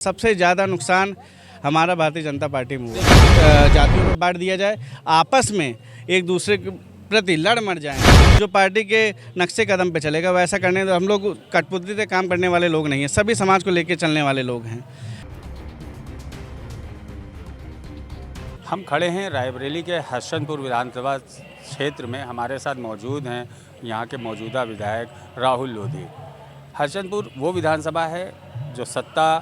सबसे ज़्यादा नुकसान हमारा भारतीय जनता पार्टी में हुआ। जातियों को बांट दिया जाए, आपस में एक दूसरे के प्रति लड़ मर जाएं। जो पार्टी के नक्शे कदम पे चलेगा वैसा करने तो हम लोग कठपुतली से काम करने वाले लोग नहीं हैं, सभी समाज को लेकर चलने वाले लोग हैं। हम खड़े हैं रायबरेली के हसनपुर विधानसभा क्षेत्र में। हमारे साथ मौजूद हैं यहाँ के मौजूदा विधायक राहुल लोधी। हसनपुर वो विधानसभा है जो सत्ता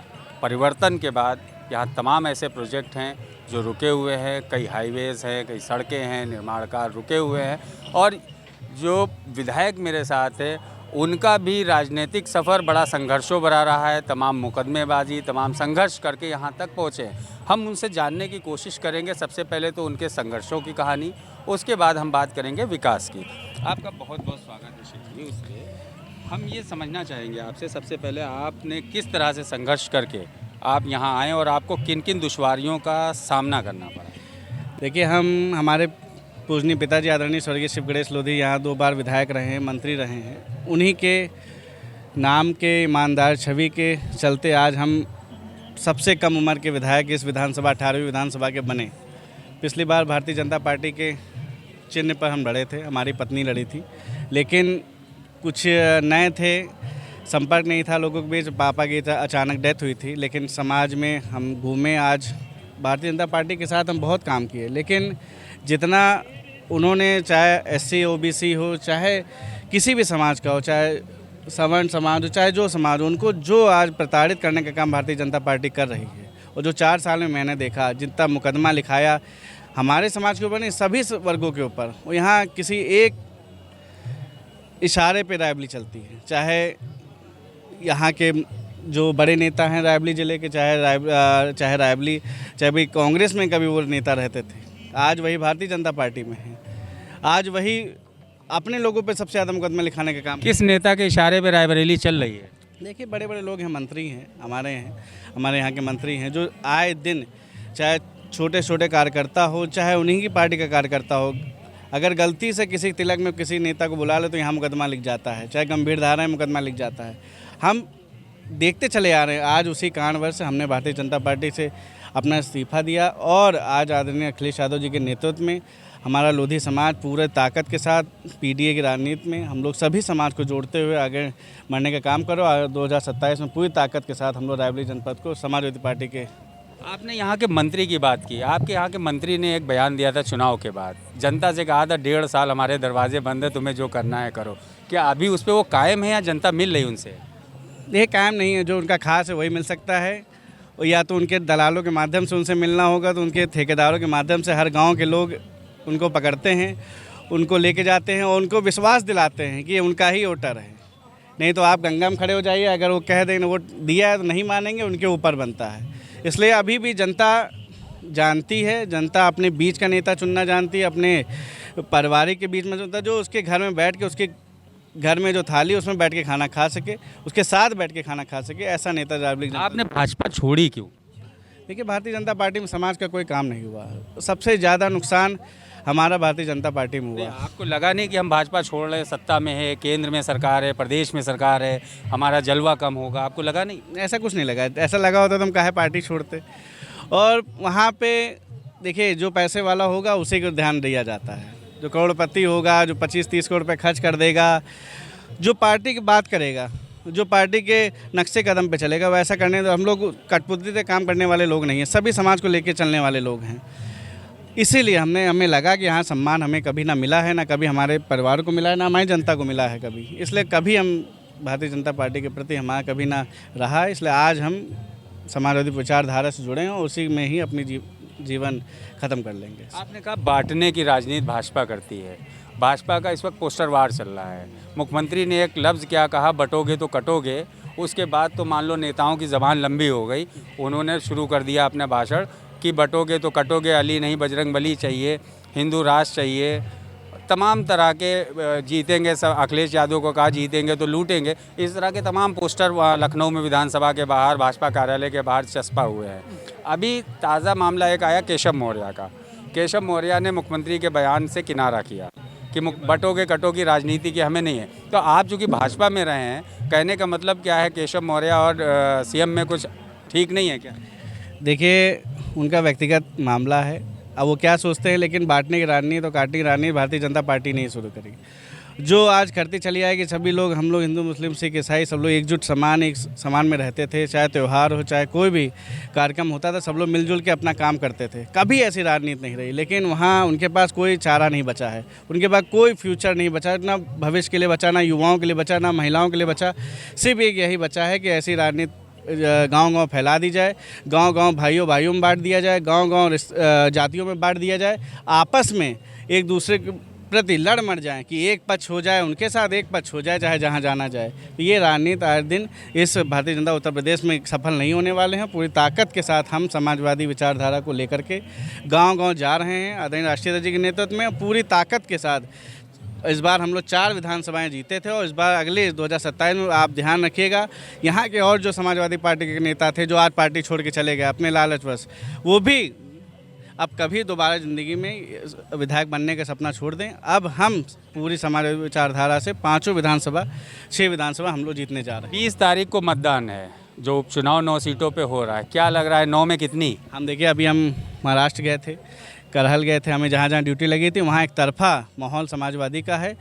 परिवर्तन के बाद यहाँ तमाम ऐसे प्रोजेक्ट हैं जो रुके हुए हैं। कई हाईवेज़ हैं, कई सड़कें हैं, निर्माण कार्य रुके हुए हैं। और जो विधायक मेरे साथ है उनका भी राजनीतिक सफ़र बड़ा संघर्षों भरा रहा है। तमाम मुकदमेबाजी, तमाम संघर्ष करके यहाँ तक पहुँचे। हम उनसे जानने की कोशिश करेंगे। सबसे पहले तो उनके संघर्षों की कहानी, उसके बाद हम बात करेंगे विकास की। आपका बहुत बहुत स्वागत है जी। उसके हम ये समझना चाहेंगे आपसे, सबसे पहले आपने किस तरह से संघर्ष करके आप यहाँ आए और आपको किन किन दुश्वारियों का सामना करना पड़ा? देखिए, हमारे पूजनीय पिताजी आदरणीय स्वर्गीय शिव गणेश लोधी यहाँ 2 बार विधायक रहे हैं, मंत्री रहे हैं। उन्हीं के नाम के ईमानदार छवि के चलते आज हम सबसे कम उम्र के विधायक इस विधानसभा 18वीं विधानसभा के बने। पिछली बार भारतीय जनता पार्टी के चिन्ह पर हम लड़े थे, हमारी पत्नी लड़ी थी, लेकिन कुछ नए थे, संपर्क नहीं था लोगों के बीच। पापा की अचानक डेथ हुई थी, लेकिन समाज में हम घूमे। आज भारतीय जनता पार्टी के साथ हम बहुत काम किए, लेकिन जितना उन्होंने, चाहे SC OBC हो, चाहे किसी भी समाज का हो, चाहे सवर्ण समाज हो, चाहे जो समाज हो, उनको जो आज प्रताड़ित करने का काम भारतीय जनता पार्टी कर रही है। और जो 4 साल में मैंने देखा, जितना मुकदमा लिखाया हमारे समाज के ऊपर नहीं, सभी वर्गों के ऊपर, वो यहाँ किसी एक इशारे पे रायबरेली चलती है। चाहे यहाँ के जो बड़े नेता हैं रायबरेली ज़िले के, चाहे रायबरेली, चाहे भाई कांग्रेस में कभी वो नेता रहते थे, आज वही भारतीय जनता पार्टी में है। आज वही अपने लोगों पे सबसे ज़्यादा मुकदमा लिखाने का काम। किस नेता के इशारे पे रायबरेली चल रही है? देखिए, बड़े बड़े लोग हैं, मंत्री हैं, हमारे यहाँ के मंत्री हैं, जो आए दिन, चाहे छोटे छोटे कार्यकर्ता हो, चाहे उन्हीं की पार्टी का कार्यकर्ता हो, अगर गलती से किसी तिलक में किसी नेता को बुला ले तो यहाँ मुकदमा लिख जाता है, चाहे गंभीर धारा में मुकदमा लिख जाता है। हम देखते चले आ रहे हैं। आज उसी कारणवश हमने भारतीय जनता पार्टी से अपना इस्तीफा दिया और आज आदरणीय अखिलेश यादव जी के नेतृत्व में हमारा लोधी समाज पूरे ताकत के साथ PDA की राजनीति में हम लोग सभी समाज को जोड़ते हुए आगे बढ़ने का काम करो। और 2027 में पूरी ताकत के साथ हम लोग रायबरेली जनपद को समाजवादी पार्टी के। आपने यहाँ के मंत्री की बात की। आपके यहाँ के मंत्री ने एक बयान दिया था चुनाव के बाद, जनता से कहा था 1.5 साल हमारे दरवाजे बंद है, तुम्हें जो करना है करो। क्या अभी उस पर वो कायम है या जनता मिल रही उनसे? ये कायम नहीं है। जो उनका खास है वही मिल सकता है, और या तो उनके दलालों के माध्यम से उनसे मिलना होगा, तो उनके ठेकेदारों के माध्यम से हर गाँव के लोग उनको पकड़ते हैं, उनको लेके जाते हैं और उनको विश्वास दिलाते हैं कि ये उनका ही वोटर है। नहीं तो आप गंगा में खड़े हो जाइए, अगर वो कह दें वोट दिया है तो नहीं मानेंगे, उनके ऊपर बनता है। इसलिए अभी भी जनता जानती है, जनता अपने बीच का नेता चुनना जानती है, अपने पारिवारिक के बीच में चुनता, जो उसके घर में बैठ के, उसके घर में जो थाली उसमें बैठ के खाना खा सके, उसके साथ बैठ के खाना खा सके, ऐसा नेता रायबरेली। आपने भाजपा छोड़ी क्यों? देखिए, भारतीय जनता पार्टी में समाज का कोई काम नहीं हुआ। सबसे ज़्यादा नुकसान हमारा भारतीय जनता पार्टी में हुआ। आपको लगा नहीं कि हम भाजपा छोड़ रहे हैं, सत्ता में है, केंद्र में सरकार है, प्रदेश में सरकार है, हमारा जलवा कम होगा? आपको लगा नहीं? ऐसा कुछ नहीं लगा। ऐसा लगा होता तो हम काहे पार्टी छोड़ते। और वहाँ पे देखिए, जो पैसे वाला होगा उसी को ध्यान दिया जाता है। जो करोड़पति होगा, जो 25-30 करोड़ रुपये खर्च कर देगा, जो पार्टी की बात करेगा, जो पार्टी के नक्शे कदम पे चलेगा, वैसा करने तो हम लोग कठपुतली से काम करने वाले लोग नहीं हैं, सभी समाज को लेकर चलने वाले लोग हैं। इसीलिए हमें लगा कि यहाँ सम्मान हमें कभी ना मिला है, ना कभी हमारे परिवार को मिला है, ना हमारी जनता को मिला है कभी। इसलिए कभी हम भारतीय जनता पार्टी के प्रति हमारा कभी ना रहा है। इसलिए आज हम समाजवादी विचारधारा से जुड़े हैं और उसी में ही अपनी जीवन ख़त्म कर लेंगे। आपने कहा बांटने की राजनीति भाजपा करती है। भाजपा का इस वक्त पोस्टर वार चल रहा है। मुख्यमंत्री ने एक लफ्ज़ क्या कहा, बटोगे तो कटोगे। उसके बाद तो मान लो नेताओं की ज़बान लंबी हो गई, उन्होंने शुरू कर दिया अपना भाषण कि बटोगे तो कटोगे, अली नहीं बजरंग बली चाहिए, हिंदू राष्ट्र चाहिए, तमाम तरह के जीतेंगे। सब अखिलेश यादव को कहा जीतेंगे तो लूटेंगे। इस तरह के तमाम पोस्टर लखनऊ में विधानसभा के बाहर, भाजपा कार्यालय के बाहर चस्पा हुए हैं। अभी ताज़ा मामला एक आया केशव मौर्य का। केशव मौर्य ने मुख्यमंत्री के बयान से किनारा किया कि बटोगे कटोगी राजनीति की हमें नहीं है। तो आप चूँकि भाजपा में रहे हैं, कहने का मतलब क्या है, केशव मौर्य और CM में कुछ ठीक नहीं है क्या? देखिए, उनका व्यक्तिगत मामला है। अब वो क्या सोचते हैं, लेकिन बांटने की राजनीति तो काटने की राजनीति भारतीय जनता पार्टी नहीं शुरू करेगी। जो आज करती चली आएगी, सभी लोग, हम लोग हिंदू मुस्लिम सिख ईसाई सब लोग एकजुट एक समान में रहते थे। चाहे त्यौहार हो, चाहे कोई भी कार्यक्रम होता था, सब लोग मिलजुल के अपना काम करते थे। कभी ऐसी राजनीति नहीं रही। लेकिन वहाँ उनके पास कोई चारा नहीं बचा है, उनके पास कोई फ्यूचर नहीं बचा, ना भविष्य के लिए बचा, ना युवाओं के लिए बचा, ना महिलाओं के लिए बचा। सिर्फ एक यही बचा है कि ऐसी राजनीति गांव-गांव फैला दी जाए, गांव-गांव भाइयों में बांट दिया जाए, गांव-गांव जातियों में बांट दिया जाए, आपस में एक दूसरे के प्रति लड़ मर जाएं कि एक पक्ष हो जाए उनके साथ, एक पक्ष हो जाए चाहे जहां जाना जाए। तो ये राजनीति आए दिन इस भारतीय जनता उत्तर प्रदेश में सफल नहीं होने वाले हैं। पूरी ताकत के साथ हम समाजवादी विचारधारा को लेकर के गांव-गांव जा रहे हैं। आदरणीय राष्ट्रीय अध्यक्ष के नेतृत्व में पूरी ताकत के साथ इस बार हम लोग 4 विधानसभाएं जीते थे और इस बार अगले 2027 में आप ध्यान रखिएगा, यहाँ के और जो समाजवादी पार्टी के नेता थे जो आज पार्टी छोड़ के चले गए अपने लालचवश, वो भी अब कभी दोबारा ज़िंदगी में विधायक बनने का सपना छोड़ दें। अब हम पूरी समाजवादी विचारधारा से 5 विधानसभा 6 विधानसभा हम लोग जीतने जा रहे हैं। 20 तारीख को मतदान है, जो उपचुनाव 9 सीटों पे हो रहा है, क्या लग रहा है 9 में कितनी? हम देखिए, अभी हम महाराष्ट्र गए थे, करहल गए थे, हमें जहाँ जहाँ ड्यूटी लगी थी वहाँ एक तरफा माहौल समाजवादी का है।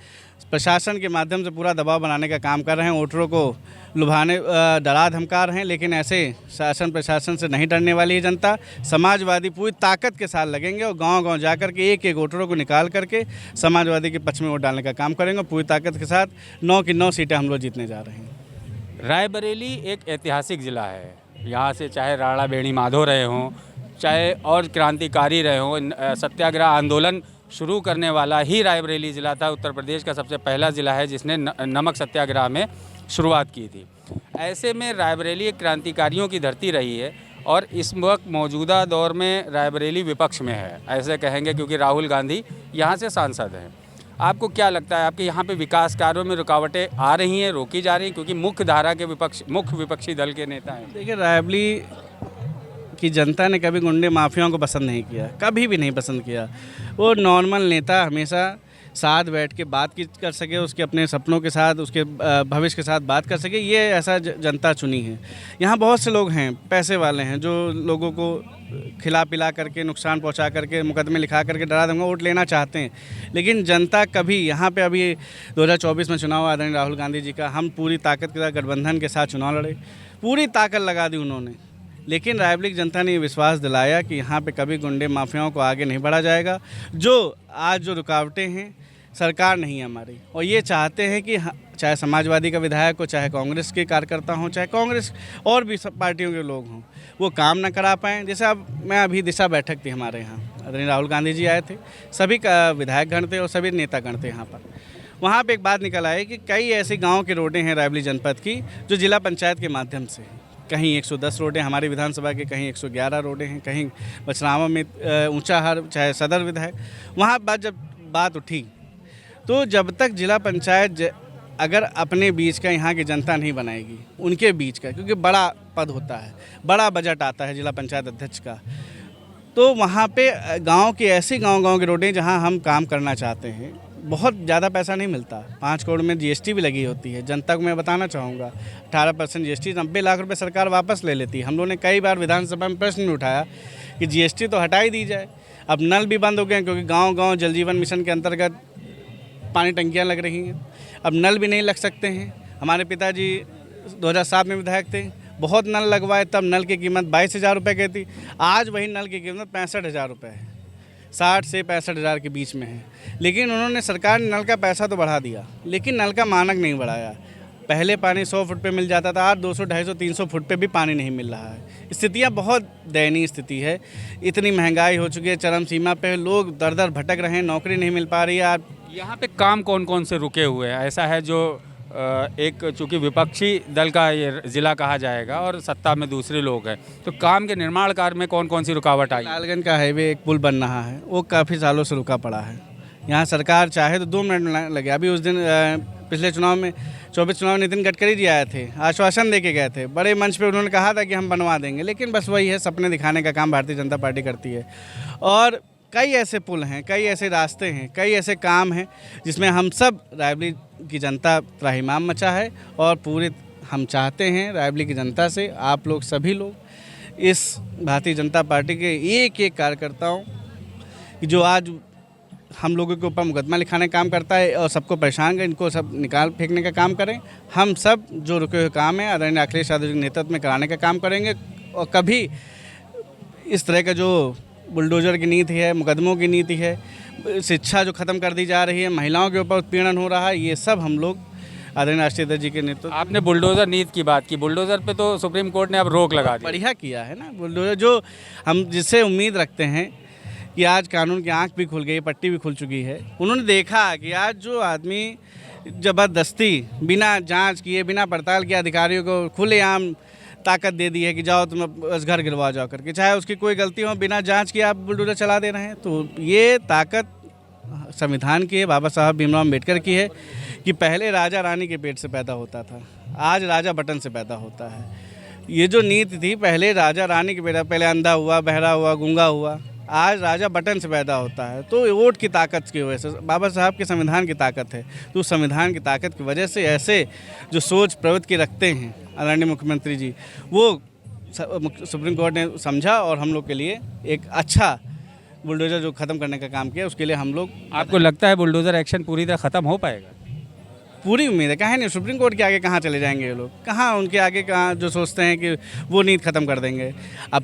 प्रशासन के माध्यम से पूरा दबाव बनाने का काम कर रहे हैं, वोटरों को लुभाने डरा धमका रहे हैं, लेकिन ऐसे शासन प्रशासन से नहीं डरने वाली है जनता। समाजवादी पूरी ताकत के साथ लगेंगे और गांव-गांव जाकर के एक वोटरों को निकाल करके समाजवादी के पक्ष में वोट डालने का काम करेंगे। पूरी ताकत के साथ 9 की 9 सीटें हम लोग जीतने जा रहे हैं। रायबरेली एक ऐतिहासिक ज़िला है। यहाँ से चाहे राणा बेणी माधो रहे हों, चाहे और क्रांतिकारी रहे हों, सत्याग्रह आंदोलन शुरू करने वाला ही रायबरेली ज़िला था। उत्तर प्रदेश का सबसे पहला ज़िला है जिसने नमक सत्याग्रह में शुरुआत की थी। ऐसे में रायबरेली एक क्रांतिकारियों की धरती रही है और इस वक्त मौजूदा दौर में रायबरेली विपक्ष में है, ऐसे कहेंगे, क्योंकि राहुल गांधी यहाँ से सांसद हैं। आपको क्या लगता है, आपके यहाँ पे विकास कार्यों में रुकावटें आ रही हैं, रोकी जा रही हैं, क्योंकि मुख्य धारा के मुख्य विपक्षी दल के नेता हैं? देखिए, रायबरेली की जनता ने कभी गुंडे माफियाओं को पसंद नहीं किया, कभी भी नहीं पसंद किया। वो नॉर्मल नेता हमेशा साथ बैठ के बात कर सके, उसके अपने सपनों के साथ, उसके भविष्य के साथ बात कर सके, ये ऐसा जनता चुनी है। यहाँ बहुत से लोग हैं, पैसे वाले हैं, जो लोगों को खिला पिला करके, नुकसान पहुँचा करके, मुकदमे लिखा करके डरा दूंगा वोट लेना चाहते हैं। लेकिन जनता कभी यहाँ पे, अभी 2024 में चुनाव आदरणीय राहुल गांधी जी का, हम पूरी ताकत के साथ गठबंधन के साथ चुनाव लड़े, पूरी ताकत लगा दी उन्होंने। लेकिन रायबरेली की जनता ने ये विश्वास दिलाया कि यहाँ पे कभी गुंडे माफियाओं को आगे नहीं बढ़ा जाएगा। जो आज जो रुकावटें हैं, सरकार नहीं है हमारी, और ये चाहते हैं कि चाहे समाजवादी का विधायक हो, चाहे कांग्रेस के कार्यकर्ता हों, चाहे कांग्रेस और भी सब पार्टियों के लोग हों, वो काम ना करा पाएँ। जैसे अब मैं अभी दिशा बैठक थी हमारे यहाँ, आदरणीय राहुल गांधी जी आए थे, सभी का विधायक गण थे और सभी नेता गण थे यहाँ पर। वहाँ पे एक बात निकल आई कि कई ऐसे गाँव के रोडें हैं रायबरेली जनपद की जो जिला पंचायत के माध्यम से, कहीं 110 रोडें हमारी विधानसभा के, कहीं 111 रोडें हैं, कहीं बचनावा में ऊंचाहार, चाहे सदर विधायक, वहाँ जब बात उठी तो जब तक जिला पंचायत अगर अपने बीच का यहाँ की जनता नहीं बनाएगी, उनके बीच का, क्योंकि बड़ा पद होता है, बड़ा बजट आता है जिला पंचायत अध्यक्ष का, तो वहाँ पे गांव की ऐसी गांव-गांव की रोडें जहाँ हम काम करना चाहते हैं, बहुत ज़्यादा पैसा नहीं मिलता। 5 करोड़ में जीएसटी भी लगी होती है। जनता को मैं बताना चाहूँगा, 18% जीएसटी, 90 लाख रुपए सरकार वापस ले लेती है। हम लोगों ने कई बार विधानसभा में प्रश्न उठाया कि जीएसटी तो हटा ही दी जाए। अब नल भी बंद हो गए, क्योंकि गांव-गांव जल जीवन मिशन के अंतर्गत पानी टंकियाँ लग रही हैं, अब नल भी नहीं लग सकते हैं। हमारे पिताजी 2007 में विधायक थे, बहुत नल लगवाए, तब नल की कीमत 22,000 रुपये की थी। आज वही नल की कीमत 65,000 रुपये है, 60 से 65,000 के बीच में है। लेकिन उन्होंने, सरकार ने नल का पैसा तो बढ़ा दिया, लेकिन नल का मानक नहीं बढ़ाया। पहले पानी 100 फुट पे मिल जाता था, आज 200, 250, 300 फुट पे भी पानी नहीं मिल रहा है। स्थितियाँ बहुत दयनीय स्थिति है। इतनी महंगाई हो चुकी है, चरम सीमा पे लोग दर दर भटक रहे हैं, नौकरी नहीं मिल पा रही है। आप यहाँ पे काम कौन कौन से रुके हुए हैं? ऐसा है जो एक, चूँकि विपक्षी दल का ये ज़िला कहा जाएगा और सत्ता में दूसरे लोग हैं, तो काम के निर्माण कार्य में कौन कौन सी रुकावट आई? लालगंज का हाईवे, एक पुल बन रहा है, वो काफ़ी सालों से रुका पड़ा है। यहाँ सरकार चाहे तो 2 मिनट लगे। अभी उस दिन पिछले चुनाव में 24 चुनाव नितिन गडकरी जी आए थे, आश्वासन दे के गए थे, बड़े मंच पे उन्होंने कहा था कि हम बनवा देंगे, लेकिन बस वही है, सपने दिखाने का काम भारतीय जनता पार्टी करती है। और कई ऐसे पुल हैं, कई ऐसे रास्ते हैं, कई ऐसे काम हैं जिसमें हम सब, रायबरेली की जनता त्राहिमाम मचा है। और पूरे हम चाहते हैं रायबरेली की जनता से, आप लोग सभी लोग इस भारतीय जनता पार्टी के एक एक कार्यकर्ताओं कि जो आज हम लोगों के ऊपर मुकदमा लिखाने का काम करता है और सबको परेशान कर, इनको सब निकाल फेंकने का काम करें। हम सब जो रुके हुए काम है आदरणीय अखिलेश यादव जी के नेतृत्व में कराने का काम करेंगे और कभी इस तरह का जो बुलडोजर की नीति है, मुकदमों की नीति है, शिक्षा जो ख़त्म कर दी जा रही है, महिलाओं के ऊपर उत्पीड़न हो रहा है, ये सब हम लोग आदरणीय राष्ट्रीय अध्यक्ष जी के नेतृत्व। आपने बुलडोज़र नीति की बात की, बुलडोज़र पे तो सुप्रीम कोर्ट ने अब रोक लगा दी। बढ़िया किया है ना बुलडोजर, जो हम जिससे उम्मीद रखते हैं कि आज कानून की आंख भी खुल गई, पट्टी भी खुल चुकी है। उन्होंने देखा कि आज जो आदमी ज़बरदस्ती बिना जांच किए, बिना पड़ताल किए अधिकारियों को खुलेआम ताकत दे दी है कि जाओ तुम बस घर गिरवा जाओ करके, चाहे उसकी कोई गलती हो, बिना जांच किए आप बुलडोजर चला दे रहे हैं। तो ये ताकत संविधान की है, बाबा साहब भीमराव अम्बेडकर की है कि पहले राजा रानी के पेट से पैदा होता था, आज राजा बटन से पैदा होता है। ये जो नीति थी, पहले राजा रानी के पेट, पहले अंधा हुआ, बहरा हुआ, गूंगा हुआ, आज राजा बटन से पैदा होता है। तो वोट की ताकत की वजह से, बाबा साहब के संविधान की ताकत है। तो उस संविधान की ताकत की वजह से ऐसे जो सोच प्रवृत्ति रखते हैं आदरणीय मुख्यमंत्री जी, वो सुप्रीम कोर्ट ने समझा और हम लोग के लिए एक अच्छा बुलडोजर जो ख़त्म करने का काम किया, उसके लिए हम लोग। आपको लगता है बुलडोज़र एक्शन पूरी तरह ख़त्म हो पाएगा? पूरी उम्मीद है, कहाँ नहीं, सुप्रीम कोर्ट के आगे कहाँ चले जाएंगे ये लोग, कहाँ उनके आगे, कहाँ जो सोचते हैं कि वो नीति ख़त्म कर देंगे। अब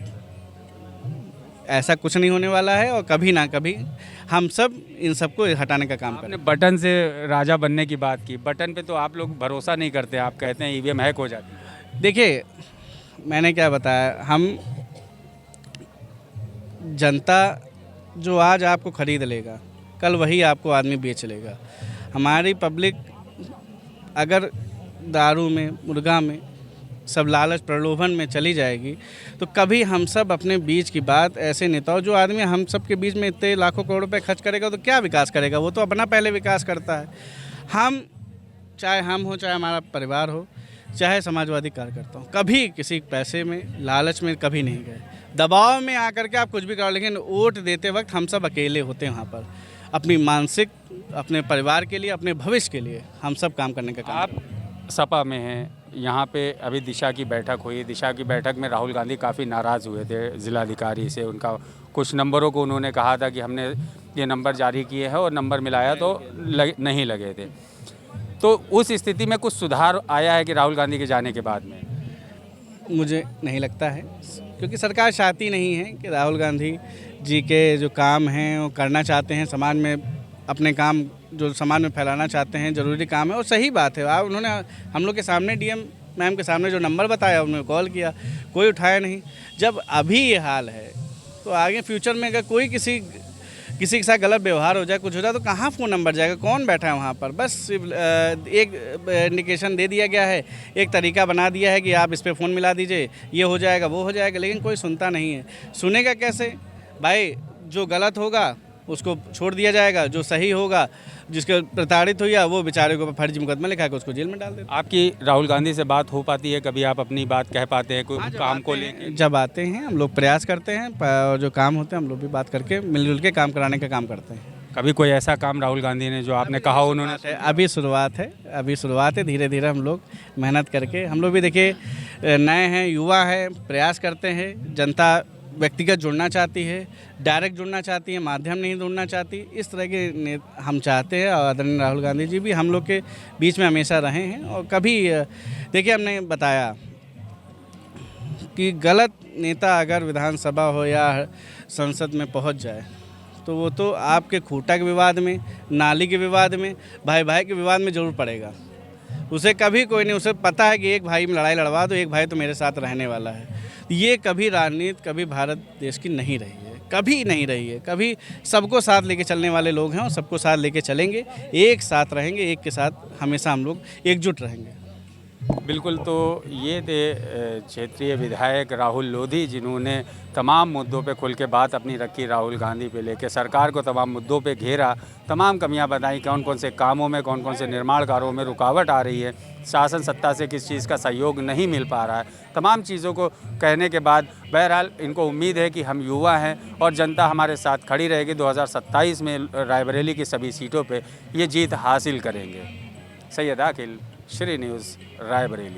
ऐसा कुछ नहीं होने वाला है और कभी ना कभी हम सब इन सबको हटाने का काम आपने करें। बटन से राजा बनने की बात की, बटन पे तो आप लोग भरोसा नहीं करते, आप कहते हैं ईवीएम हैक हो जाती है। देखिए, मैंने क्या बताया, हम जनता जो आज आपको खरीद लेगा, कल वही आपको आदमी बेच लेगा। हमारी पब्लिक अगर दारू में, मुर्गा में, सब लालच प्रलोभन में चली जाएगी तो कभी हम सब अपने बीच की बात ऐसे नेताओं, जो आदमी हम सब के बीच में इतने लाखों करोड़ रुपए खर्च करेगा तो क्या विकास करेगा, वो तो अपना पहले विकास करता है। हम चाहे हम हो, चाहे हमारा परिवार हो, चाहे समाजवादी कार्यकर्ता हो, कभी किसी पैसे में, लालच में कभी नहीं गए। दबाव में आकर के आप कुछ भी करो, लेकिन वोट देते वक्त हम सब अकेले होते हैं वहाँ पर, अपनी मानसिक, अपने परिवार के लिए, अपने भविष्य के लिए हम सब काम करने का काम। आप सपा में हैं, यहाँ पे अभी दिशा की बैठक हुई, दिशा की बैठक में राहुल गांधी काफ़ी नाराज़ हुए थे जिलाधिकारी से। उनका कुछ नंबरों को उन्होंने कहा था कि हमने ये नंबर जारी किए हैं और नंबर मिलाया तो नहीं लगे थे। तो उस स्थिति में कुछ सुधार आया है कि राहुल गांधी के जाने के बाद में? मुझे नहीं लगता है, क्योंकि सरकार चाहती नहीं है कि राहुल गांधी जी के जो काम हैं वो करना चाहते हैं, समाज में अपने काम जो समाज में फैलाना चाहते हैं, ज़रूरी काम है और सही बात है। आप उन्होंने हम लोग के सामने, डीएम मैम के सामने जो नंबर बताया, उन्होंने कॉल किया, कोई उठाया नहीं। जब अभी ये हाल है तो आगे फ्यूचर में अगर कोई किसी के साथ गलत व्यवहार हो जाए, कुछ हो जाए, तो कहाँ फ़ोन नंबर जाएगा, कौन बैठा है वहाँ पर। बस एक इंडिकेशन दे दिया गया है, एक तरीका बना दिया है कि आप इस पर फ़ोन मिला दीजिए, ये हो जाएगा, वो हो जाएगा, लेकिन कोई सुनता नहीं है। सुनेगा कैसे भाई? जो गलत होगा उसको छोड़ दिया जाएगा, जो सही होगा, जिसके प्रताड़ित हुआ, वो बेचारे को फर्जी मुकदमा लिखा के उसको जेल में डाल देते। आपकी राहुल गांधी से बात हो पाती है कभी? आप अपनी बात कह पाते हैं कोई काम को लेकर? जब आते हैं हम लोग प्रयास करते हैं, और जो काम होते हैं हम लोग भी बात करके मिलजुल के काम कराने का काम करते हैं। कभी कोई ऐसा काम राहुल गांधी ने जो आपने कहा उन्होंने? अभी शुरुआत है, धीरे धीरे हम लोग मेहनत करके, हम लोग भी देखिए नए हैं, युवा है, प्रयास करते हैं। जनता व्यक्तिगत जुड़ना चाहती है, डायरेक्ट जुड़ना चाहती है, माध्यम नहीं जुड़ना चाहती। इस तरह के हम चाहते हैं और आदरणीय राहुल गांधी जी भी हम लोग के बीच में हमेशा रहे हैं। और कभी देखिए, हमने बताया कि गलत नेता अगर विधानसभा हो या संसद में पहुंच जाए तो वो तो आपके खूंटा के विवाद में, नाली के विवाद में, भाई भाई के विवाद में ज़रूर पड़ेगा। उसे कभी कोई नहीं, उसे पता है कि एक भाई में लड़ाई लड़वा दो, एक भाई तो मेरे साथ रहने वाला है। ये कभी राजनीति, कभी भारत देश की नहीं रही है, कभी नहीं रही है। कभी सबको साथ लेके चलने वाले लोग हैं और सबको साथ लेके चलेंगे, एक साथ रहेंगे, एक के साथ हमेशा हम लोग एकजुट रहेंगे। बिल्कुल। तो ये थे क्षेत्रीय विधायक राहुल लोधी, जिन्होंने तमाम मुद्दों पे खुल के बात अपनी रखी, राहुल गांधी पे लेके सरकार को तमाम मुद्दों पे घेरा, तमाम कमियां बताई, कौन कौन से कामों में, कौन कौन से निर्माण कार्यों में रुकावट आ रही है, शासन सत्ता से किस चीज़ का सहयोग नहीं मिल पा रहा है। तमाम चीज़ों को कहने के बाद बहरहाल इनको उम्मीद है कि हम युवा हैं और जनता हमारे साथ खड़ी रहेगी। 2027 में रायबरेली की सभी सीटों पर ये जीत हासिल करेंगे। सैयद आकिल, श्री न्यूज़, रायबरेली।